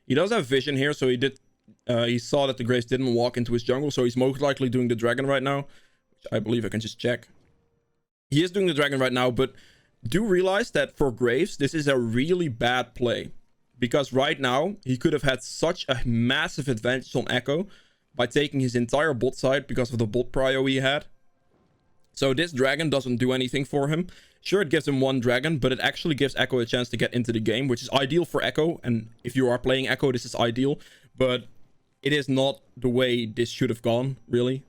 He does have vision here, so he saw that the Graves didn't walk into his jungle, so he's most likely doing the dragon right now, which I believe I can just check. He is doing the dragon right now, but do realize that for Graves, this is a really bad play, because right now he could have had such a massive advantage on Ekko by taking his entire bot side because of the bot prio he had. So this dragon doesn't do anything for him. Sure, it gives him one dragon, but it actually gives Ekko a chance to get into the game, which is ideal for Ekko. And if you are playing Ekko, this is ideal, but it is not the way this should have gone, really.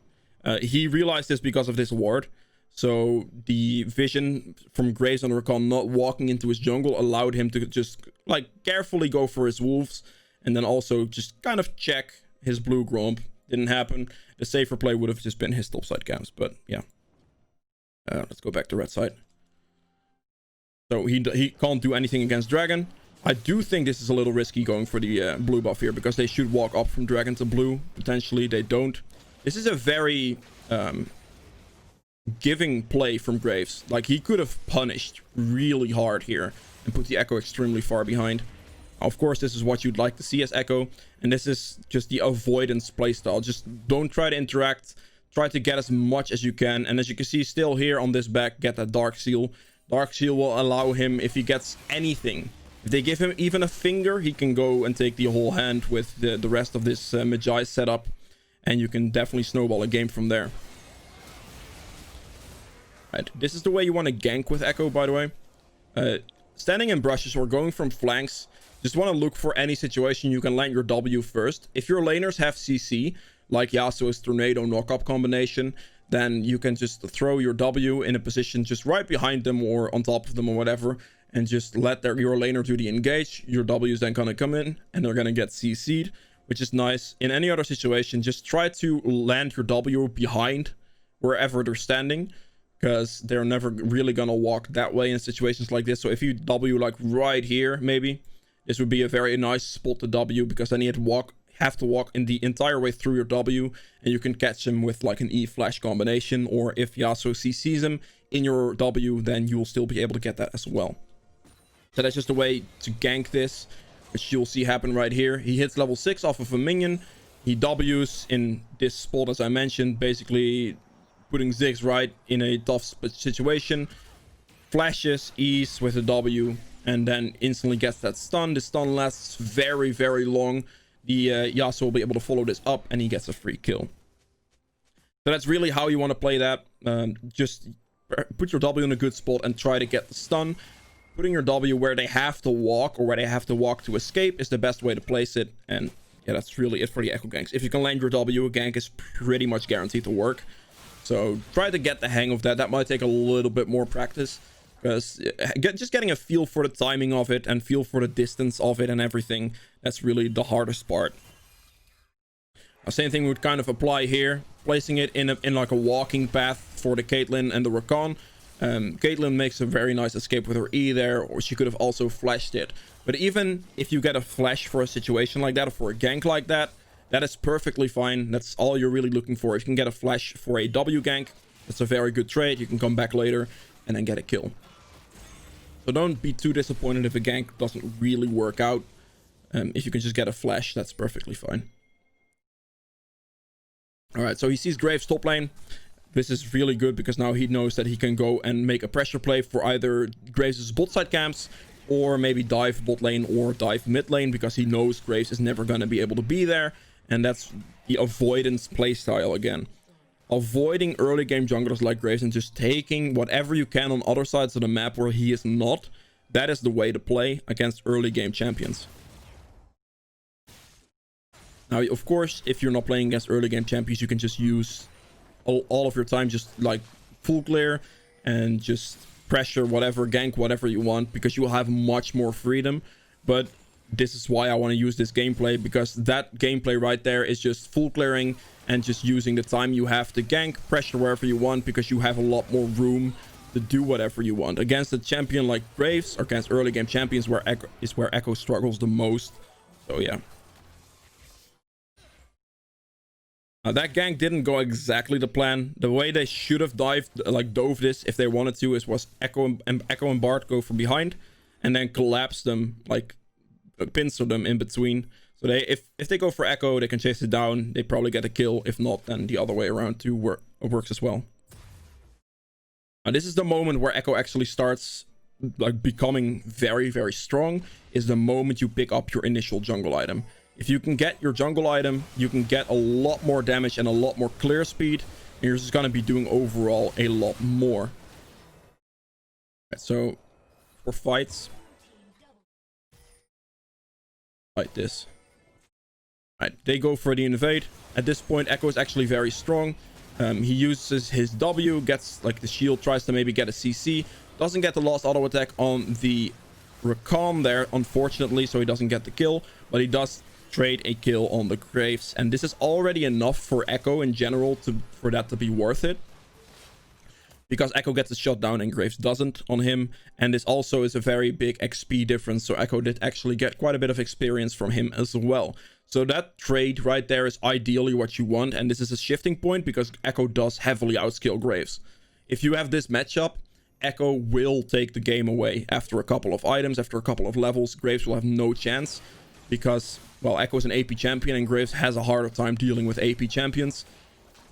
He realized this because of this ward. So the vision from Graves on Rakan not walking into his jungle allowed him to just like carefully go for his Wolves, and then also just kind of check his blue Gromp. Didn't happen. The safer play would have just been his topside camps, but yeah. Let's go back to red side. So he can't do anything against dragon. I do think this is a little risky going for the blue buff here, because they should walk up from dragon to blue. Potentially they don't. This is a very giving play from Graves. Like, he could have punished really hard here and put the Ekko extremely far behind. Of course, this is what you'd like to see as Ekko, and this is just the avoidance playstyle. Just don't try to interact. Try to get as much as you can. And as you can see, still here on this back, get that Dark Seal. Dark Seal will allow him, if he gets anything, if they give him even a finger, he can go and take the whole hand with the rest of this Magi setup. And you can definitely snowball a game from there. Right, this is the way you want to gank with Ekko, by the way. Standing in brushes or going from flanks, just want to look for any situation you can land your W first. If your laners have CC, like Yasuo's Tornado knock-up combination, then you can just throw your W in a position just right behind them or on top of them or whatever, and just let your laner do the engage. Your W is then going to come in, and they're going to get CC'd, which is nice. In any other situation, just try to land your W behind wherever they're standing, because they're never really going to walk that way in situations like this. So if you W like right here, maybe, this would be a very nice spot to W, because then you have to walk in the entire way through your W, and you can catch him with like an E flash combination, or if Yasuo CCs him in your W, then you will still be able to get that as well. So that's just a way to gank this, which you'll see happen right here. He hits level 6 off of a minion. He Ws in this spot, as I mentioned, basically putting Ziggs right in a tough situation. Flashes, E's with a W, and then instantly gets that stun. The stun lasts very, very long. The Yasuo will be able to follow this up, and he gets a free kill. So that's really how you want to play that. Just put your W in a good spot and try to get the stun. Putting your W where they have to walk, or where they have to walk to escape, is the best way to place it. And yeah, that's really it for the Ekko ganks. If you can land your W, a gank is pretty much guaranteed to work. So try to get the hang of that. That might take a little bit more practice, because just getting a feel for the timing of it and feel for the distance of it and everything, that's really the hardest part. Same thing would kind of apply here, placing it in like a walking path for the Caitlyn and the Rakan. Caitlyn makes a very nice escape with her E there, or she could have also flashed it. But even if you get a flash for a situation like that, or for a gank like that, that is perfectly fine. That's all you're really looking for. If you can get a flash for a W gank, that's a very good trade. You can come back later and then get a kill. So don't be too disappointed if a gank doesn't really work out. If you can just get a flash, that's perfectly fine. Alright, so he sees Graves top lane. This is really good, because now he knows that he can go and make a pressure play for either Graves' bot side camps, or maybe dive bot lane or dive mid lane, because he knows Graves is never going to be able to be there. And that's the avoidance playstyle again. Avoiding early game junglers like Graves and just taking whatever you can on other sides of the map where he is not. That is the way to play against early game champions. Now, of course, if you're not playing against early game champions, you can just use all of your time just like full clear and just pressure whatever, gank whatever you want, because you will have much more freedom. But this is why I want to use this gameplay, because that gameplay right there is just full clearing and just using the time you have to gank, pressure wherever you want, because you have a lot more room to do whatever you want. Against a champion like Graves, or against early game champions, where Ekko struggles the most. So yeah. That gank didn't go exactly the plan. The way they should have dove this if they wanted to, was Ekko and Bart go from behind and then collapse them, like pincer them in between. So if they go for Ekko, they can chase it down. They probably get a kill. If not, then the other way around too works as well. Now, this is the moment where Ekko actually starts like becoming very, very strong. Is the moment you pick up your initial jungle item. If you can get your jungle item, you can get a lot more damage and a lot more clear speed. And you're just going to be doing overall a lot more. Right, so for fights, like this. Right, they go for the invade. At this point, Ekko is actually very strong. He uses his W, gets like the shield, tries to maybe get a CC. Doesn't get the last auto attack on the Rakan there, unfortunately, so he doesn't get the kill. But he does trade a kill on the Graves, and this is already enough for Ekko in general for that to be worth it. because Ekko gets a shot down and Graves doesn't on him. And this also is a very big XP difference, so Ekko did actually get quite a bit of experience from him as well. So that trade right there is ideally what you want, and this is a shifting point because Ekko does heavily outskill Graves. If you have this matchup, Ekko will take the game away after a couple of items, after a couple of levels. Graves will have no chance because, well, Ekko is an AP champion and Graves has a harder time dealing with AP champions,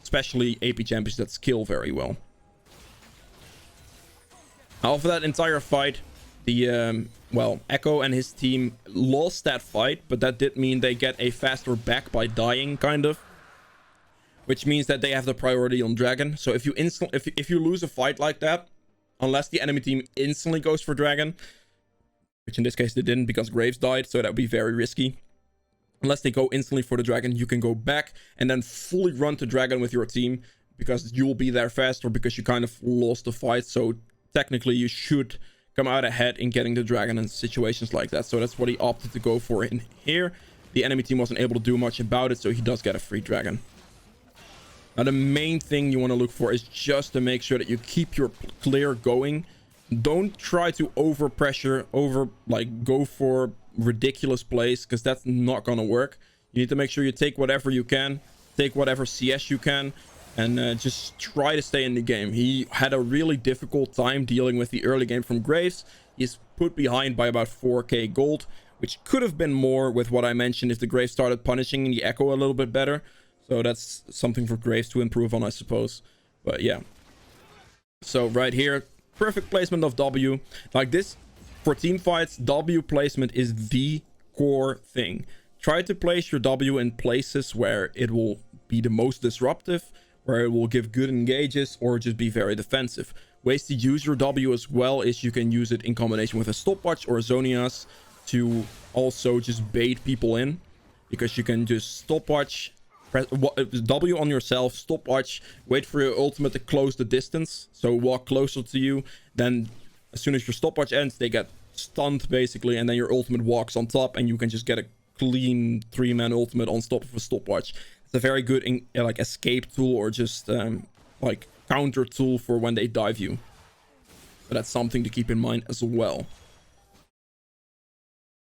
especially AP champions that skill very well. Now, for that entire fight, well, Ekko and his team lost that fight, but that did mean they get a faster back by dying, kind of. Which means that they have the priority on Dragon. So if you lose a fight like that, unless the enemy team instantly goes for Dragon, which in this case they didn't because Graves died, so that would be very risky. Unless they go instantly for the Dragon, you can go back and then fully run to Dragon with your team because you'll be there faster because you kind of lost the fight. So technically you should come out ahead in getting the Dragon in situations like that. So that's what he opted to go for in here. The enemy team wasn't able to do much about it, so he does get a free Dragon. Now the main thing you want to look for is just to make sure that you keep your clear going. Don't try to over pressure, go for ridiculous plays, because that's not gonna work. You need to make sure you take whatever you can, take whatever CS you can, and just try to stay in the game. He had a really difficult time dealing with the early game from Graves. He's put behind by about 4k gold, which could have been more with what I mentioned if the Graves started punishing the Ekko a little bit better. So that's something for Graves to improve on, I suppose. But yeah. So right here, perfect placement of W. Like this, for team fights, W placement is the core thing. Try to place your W in places where it will be the most disruptive, where it will give good engages, or just be very defensive. Ways to use your W as well is you can use it in combination with a stopwatch or a Zonias to also just bait people in, because you can just stopwatch, press W on yourself, stopwatch, wait for your ultimate to close the distance, so walk closer to you. Then as soon as your stopwatch ends, they get stunned basically, and then your ultimate walks on top, and you can just get a clean 3-man ultimate on top of a stopwatch. It's a very good like escape tool, or just like counter tool for when they dive you. So that's something to keep in mind as well.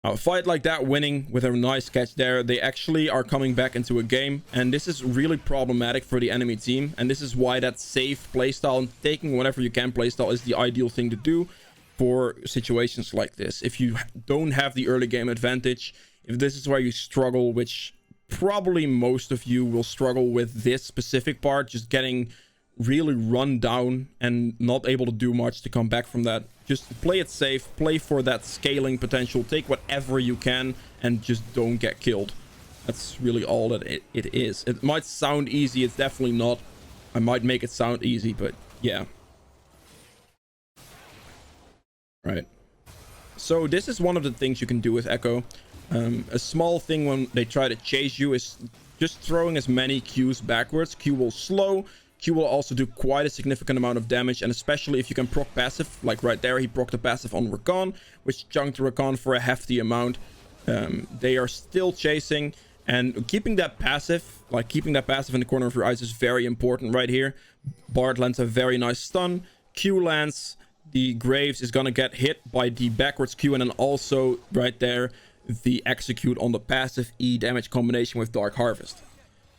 Now, a fight like that, winning with a nice catch there, they actually are coming back into a game, and this is really problematic for the enemy team. And this is why that safe playstyle and taking whatever you can playstyle is the ideal thing to do for situations like this. If you don't have the early game advantage, if this is where you struggle, which probably most of you will struggle with this specific part, just getting really run down and not able to do much to come back from that. Just play it safe, play for that scaling potential, take whatever you can, and just don't get killed. That's really all that it is. It might sound easy, it's definitely not. I might make it sound easy, but yeah. Right. So this is one of the things you can do with Ekko. A small thing when they try to chase you is just throwing as many Qs backwards. Q will slow. Q will also do quite a significant amount of damage, and especially if you can proc passive, like right there, he proc the passive on Rakan, which chunked Rakan for a hefty amount. They are still chasing, and keeping that passive in the corner of your eyes is very important right here. Bard lands a very nice stun. Q lands. The Graves is gonna get hit by the backwards Q, and then also right there, the execute on the passive E damage combination with Dark Harvest.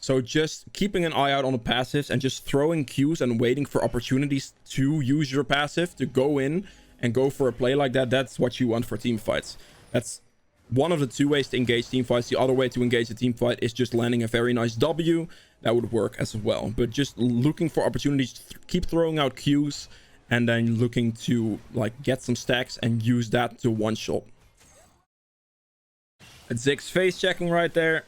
So just keeping an eye out on the passives and just throwing Qs and waiting for opportunities to use your passive to go in and go for a play like that. That's what you want for team fights. That's one of the two ways to engage team fights. The other way to engage a team fight is just landing a very nice W. That would work as well. But just looking for opportunities to keep throwing out Qs, and then looking to like get some stacks and use that to one-shot. Ziggs face checking right there.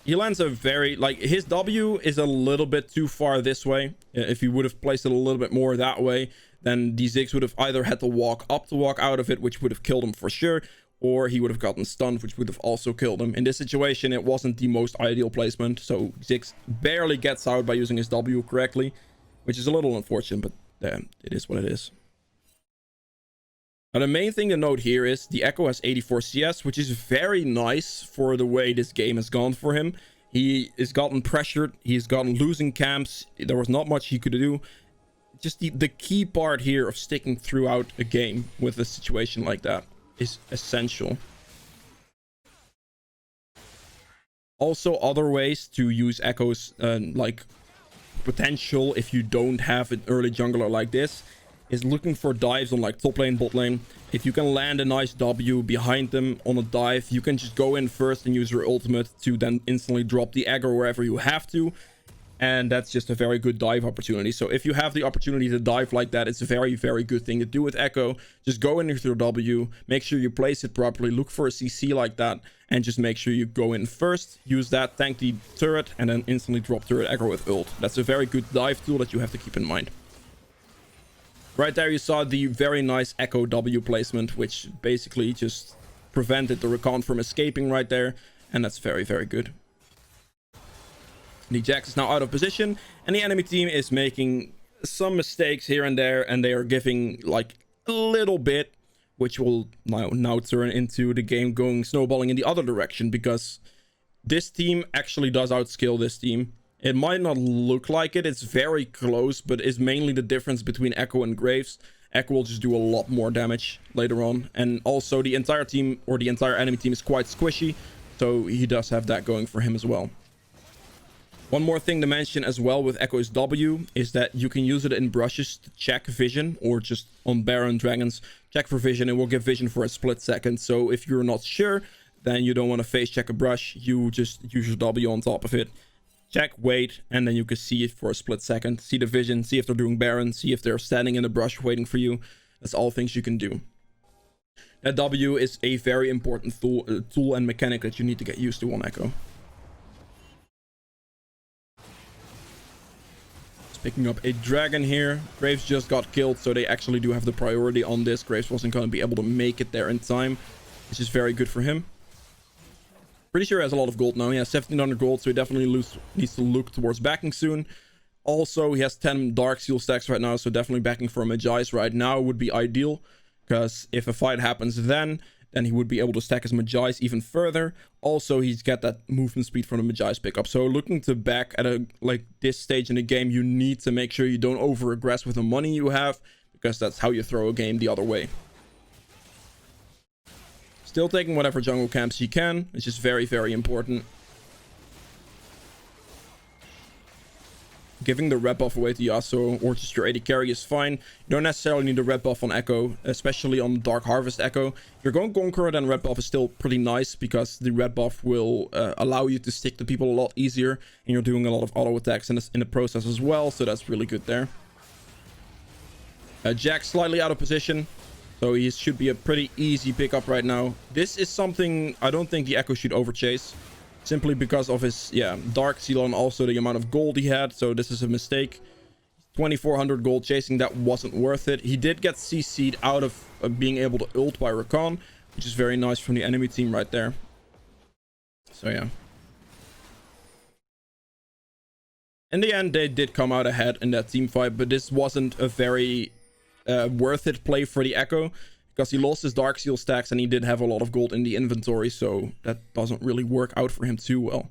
He lands a very, like, his W is a little bit too far this way. If he would have placed it a little bit more that way, then the Ziggs would have either had to walk up to walk out of it, which would have killed him for sure, or he would have gotten stunned, which would have also killed him. In this situation, it wasn't the most ideal placement, so Ziggs barely gets out by using his W correctly, which is a little unfortunate, but it is what it is. Now, the main thing to note here is the Ekko has 84 CS, which is very nice for the way this game has gone for him. He has gotten pressured. He's gotten losing camps. There was not much he could do. Just the key part here of sticking throughout a game with a situation like that is essential. Also, other ways to use Ekko's like potential if you don't have an early jungler like this is looking for dives on like top lane, bot lane. If you can land a nice W behind them on a dive, you can just go in first and use your ultimate to then instantly drop the aggro wherever you have to. And that's just a very good dive opportunity. So if you have the opportunity to dive like that, it's a very, very good thing to do with Ekko. Just go in with your W, make sure you place it properly, look for a CC like that, and just make sure you go in first, use that, tank the turret, and then instantly drop turret aggro with ult. That's a very good dive tool that you have to keep in mind. Right there you saw the very nice Ekko W placement, which basically just prevented the Rakan from escaping right there. And that's very, very good. The Jax is now out of position, and the enemy team is making some mistakes here and there, and they are giving like a little bit, which will now turn into the game going snowballing in the other direction, because this team actually does outskill this team. It might not look like it, it's very close, but it's mainly the difference between Ekko and Graves. Ekko will just do a lot more damage later on, and also the entire team, or the entire enemy team, is quite squishy, so he does have that going for him as well. One more thing to mention as well with Ekko's W is that you can use it in brushes to check vision, or just on Baron Dragons, check for vision. It will give vision for a split second. So if you're not sure, then you don't want to face check a brush. You just use your W on top of it. Check, wait, and then you can see it for a split second. See the vision, see if they're doing Baron, see if they're standing in the brush waiting for you. That's all things you can do. That W is a very important tool and mechanic that you need to get used to on Ekko. Picking up a dragon here. Graves just got killed, so they actually do have the priority on this. Graves wasn't going to be able to make it there in time, which is very good for him. Pretty sure he has a lot of gold now. He has 1700 gold, so he definitely needs to look towards backing soon. Also, he has 10 Dark Seal stacks right now, so definitely backing for a Magi's right now would be ideal, because if a fight happens then he would be able to stack his Magi's even further. Also, he's got that movement speed from the Magi's pickup. So looking to back at like this stage in the game, you need to make sure you don't over aggress with the money you have, because that's how you throw a game the other way. Still taking whatever jungle camps you can, which is very, very important. Giving the red buff away to Yasuo or just your AD carry is fine. You don't necessarily need a red buff on Ekko, especially on Dark Harvest Ekko. If you're going Conqueror, then red buff is still pretty nice, because the red buff will allow you to stick to people a lot easier, and you're doing a lot of auto attacks in the process as well, so that's really good there. Jack slightly out of position, so he should be a pretty easy pickup right now. This is something I don't think the Ekko should overchase, simply because of his Dark Seal and also the amount of gold he had. So this is a mistake. 2400 gold chasing that wasn't worth it. He did get CC'd out of being able to ult by Rakan, which is very nice from the enemy team right there. So yeah, in the end they did come out ahead in that team fight, but this wasn't a very worth it play for the Ekko, because he lost his Dark Seal stacks and he did have a lot of gold in the inventory, so that doesn't really work out for him too well.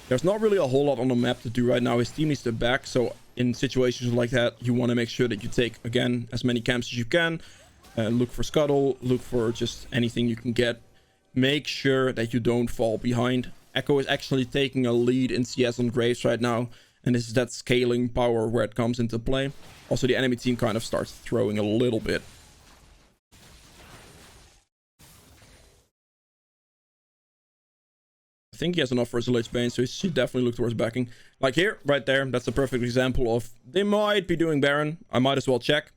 There's not really a whole lot on the map to do right now. His team needs to back, so in situations like that, you want to make sure that you take, again, as many camps as you can. Look for scuttle, look for just anything you can get. Make sure that you don't fall behind. Ekko is actually taking a lead in CS on Graves right now, and this is that scaling power where it comes into play. Also, the enemy team kind of starts throwing a little bit. I think he has enough for his Lich Bane, so he should definitely look towards backing. Like here, right there, that's a perfect example of they might be doing Baron. I might as well check.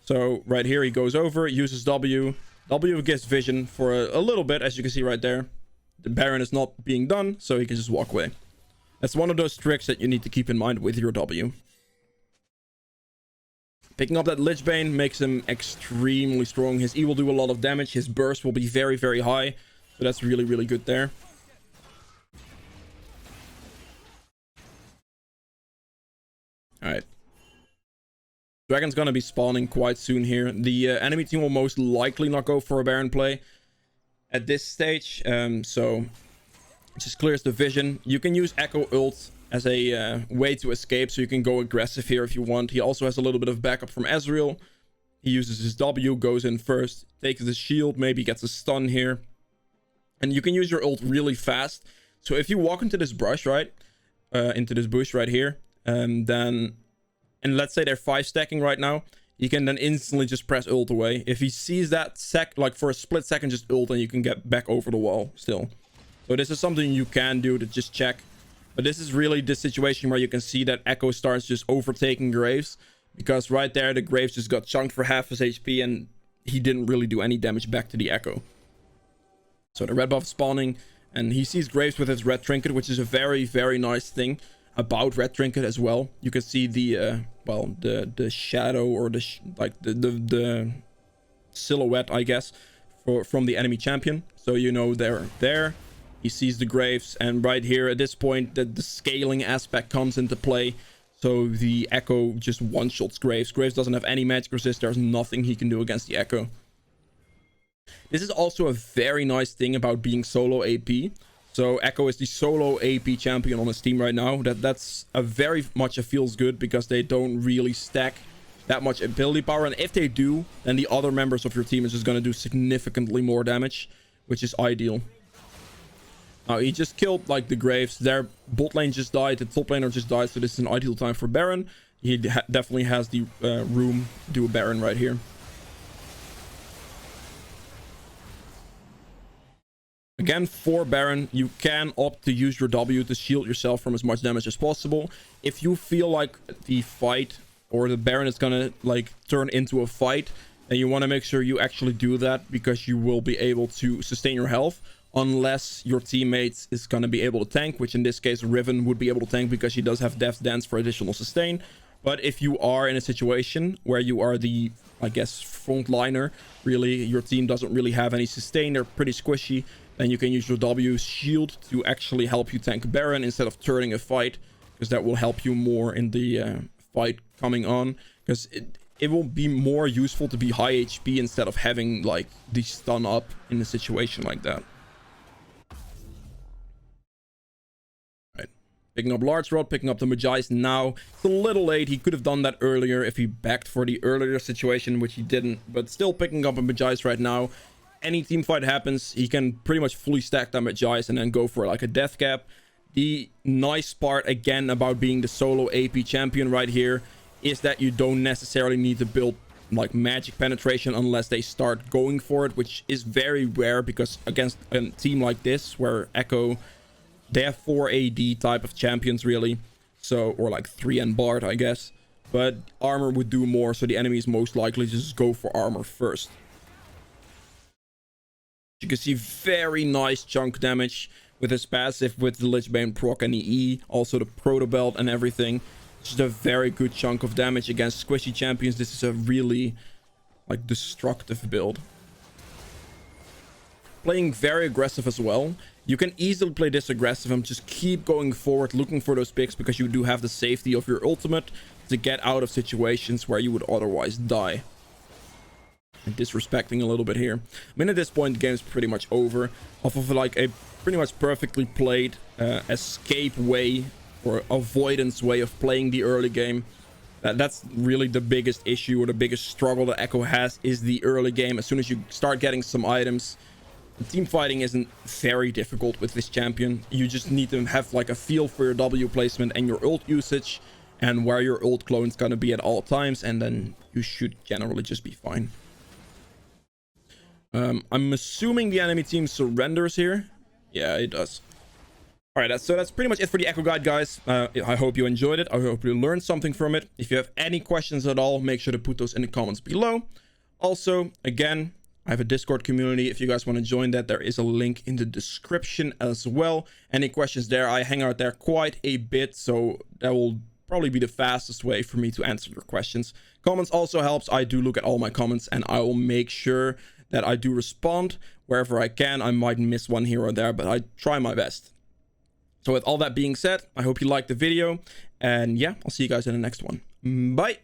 So right here, he goes over, uses W. W gives vision for a little bit, as you can see right there. The Baron is not being done, so he can just walk away. That's one of those tricks that you need to keep in mind with your W. Picking up that Lich Bane makes him extremely strong. His E will do a lot of damage. His burst will be very, very high. So that's really, really good there. Alright. Dragon's gonna be spawning quite soon here. The enemy team will most likely not go for a Baron play at this stage. So just clears the vision. You can use Ekko ult as a way to escape, so you can go aggressive here if you want. He also has a little bit of backup from Ezreal. He uses his W, goes in first, takes the shield, maybe gets a stun here. And you can use your ult really fast. So if you walk into this brush, right? Into this bush right here, and let's say they're 5 stacking right now, you can then instantly just press ult away. If he sees that like for a split second, just ult and you can get back over the wall still. So this is something you can do to just check. But this is really the situation where you can see that Ekko starts just overtaking Graves. Because right there, the Graves just got chunked for half his HP and he didn't really do any damage back to the Ekko. So the red buff spawning, and he sees Graves with his red trinket, which is a very, very nice thing about red trinket as well. You can see the the shadow, or the silhouette, I guess, from the enemy champion. So you know they're there. He sees the Graves, and right here at this point the scaling aspect comes into play. So the Ekko just one-shots Graves. Graves doesn't have any magic resist. There's nothing he can do against the Ekko. This is also a very nice thing about being solo AP. So Ekko is the solo AP champion on his team right now. That's a very much a feels good, because they don't really stack that much ability power. And if they do, then the other members of your team is just going to do significantly more damage, which is ideal. Now, he just killed like the Graves. Their bot lane just died. The top laner just died. So this is an ideal time for Baron. He definitely has the room to do a Baron right here. Again, for Baron, you can opt to use your W to shield yourself from as much damage as possible. If you feel like the fight or the Baron is gonna like turn into a fight, then you want to make sure you actually do that, because you will be able to sustain your health unless your teammates is gonna be able to tank, which in this case Riven would be able to tank because she does have Death's Dance for additional sustain. But if you are in a situation where you are the, I guess, frontliner, really your team doesn't really have any sustain, they're pretty squishy, then you can use your W shield to actually help you tank Baron instead of turning a fight, because that will help you more in the fight coming on, because it will be more useful to be high HP instead of having like the stun up in a situation like that. Right, picking up Large Rod, picking up the Magi's now. It's a little late. He could have done that earlier if he backed for the earlier situation, which he didn't, but still picking up a Magi's right now. Any team fight happens, he can pretty much fully stack that Magi's and then go for like a death cap. The nice part again about being the solo AP champion right here is that you don't necessarily need to build like magic penetration unless they start going for it, which is very rare, because against a team like this where Ekko, they have 4 AD type of champions really, so, or like 3 and Bard I guess, but armor would do more, so the enemy is most likely to just go for armor first. You can see very nice chunk damage with his passive, with the Lich Bane proc and the E, also the Proto Belt and everything. Just a very good chunk of damage against squishy champions. This is a really like destructive build. Playing very aggressive as well. You can easily play this aggressive and just keep going forward, looking for those picks, because you do have the safety of your ultimate to get out of situations where you would otherwise die. Disrespecting a little bit here. I mean, at this point the game's pretty much over, off of like a pretty much perfectly played escape way or avoidance way of playing the early game. That's really the biggest issue, or the biggest struggle that Ekko has, is the early game. As soon as you start getting some items, team fighting isn't very difficult with this champion. You just need to have like a feel for your W placement and your ult usage, and where your ult clone is gonna be at all times, and then you should generally just be fine. I'm assuming the enemy team surrenders here. Yeah, it does. All right, so that's pretty much it for the Ekko guide, guys. I hope you enjoyed it. I hope you learned something from it. If you have any questions at all, make sure to put those in the comments below. Also, again, I have a Discord community. If you guys want to join that, there is a link in the description as well. Any questions there? I hang out there quite a bit, so that will probably be the fastest way for me to answer your questions. Comments also helps. I do look at all my comments, and I will make sure that I do respond wherever I can. I might miss one here or there, but I try my best. So with all that being said, I hope you liked the video, and yeah, I'll see you guys in the next one. Bye.